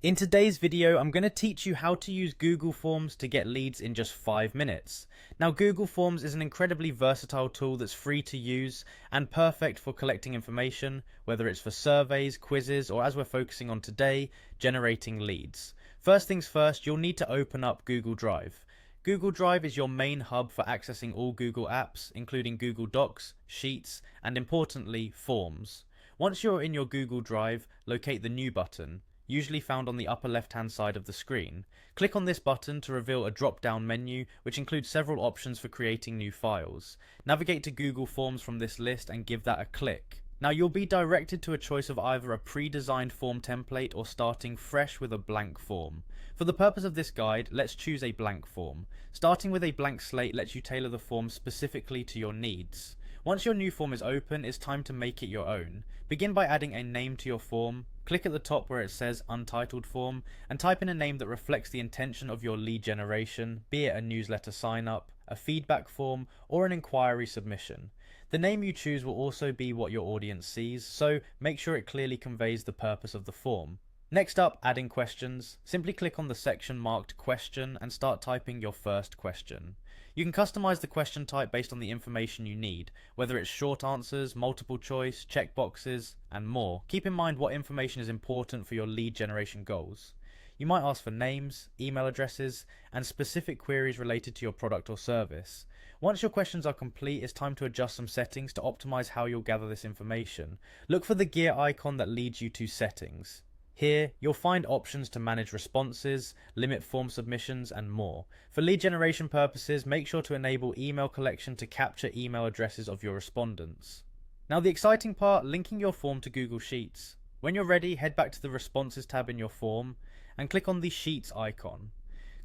In today's video, I'm going to teach you how to use Google Forms to get leads in just 5 minutes. Now, Google Forms is an incredibly versatile tool that's free to use and perfect for collecting information, whether it's for surveys, quizzes, or as we're focusing on today, generating leads. First things first, you'll need to open up Google Drive. Google Drive is your main hub for accessing all Google apps, including Google Docs, Sheets, and importantly, Forms. Once you're in your Google Drive, locate the New button, usually found on the upper left hand side of the screen. Click on this button to reveal a drop down menu which includes several options for creating new files. Navigate to Google Forms from this list and give that a click. Now you'll be directed to a choice of either a pre-designed form template or starting fresh with a blank form. For the purpose of this guide, let's choose a blank form. Starting with a blank slate lets you tailor the form specifically to your needs. Once your new form is open, it's time to make it your own. Begin by adding a name to your form. Click at the top where it says Untitled Form and type in a name that reflects the intention of your lead generation, be it a newsletter sign up, a feedback form, or an inquiry submission. The name you choose will also be what your audience sees, so make sure it clearly conveys the purpose of the form. Next up, adding questions. Simply click on the section marked Question and start typing your first question. You can customize the question type based on the information you need, whether it's short answers, multiple choice, checkboxes, and more. Keep in mind what information is important for your lead generation goals. You might ask for names, email addresses, and specific queries related to your product or service. Once your questions are complete, it's time to adjust some settings to optimize how you'll gather this information. Look for the gear icon that leads you to Settings. Here, you'll find options to manage responses, limit form submissions, and more. For lead generation purposes, make sure to enable email collection to capture email addresses of your respondents. Now the exciting part, linking your form to Google Sheets. When you're ready, head back to the Responses tab in your form and click on the Sheets icon.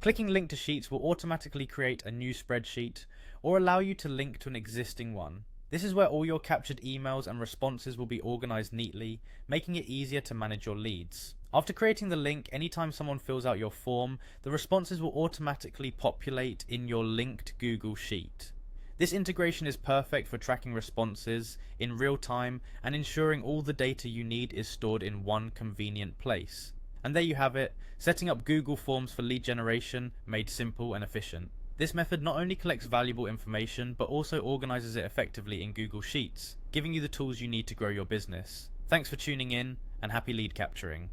Clicking Link to Sheets will automatically create a new spreadsheet or allow you to link to an existing one. This is where all your captured emails and responses will be organized neatly, making it easier to manage your leads. After creating the link, anytime someone fills out your form, the responses will automatically populate in your linked Google Sheet. This integration is perfect for tracking responses in real time and ensuring all the data you need is stored in one convenient place. And there you have it, setting up Google Forms for lead generation made simple and efficient. This method not only collects valuable information, but also organizes it effectively in Google Sheets, giving you the tools you need to grow your business. Thanks for tuning in, and happy lead capturing.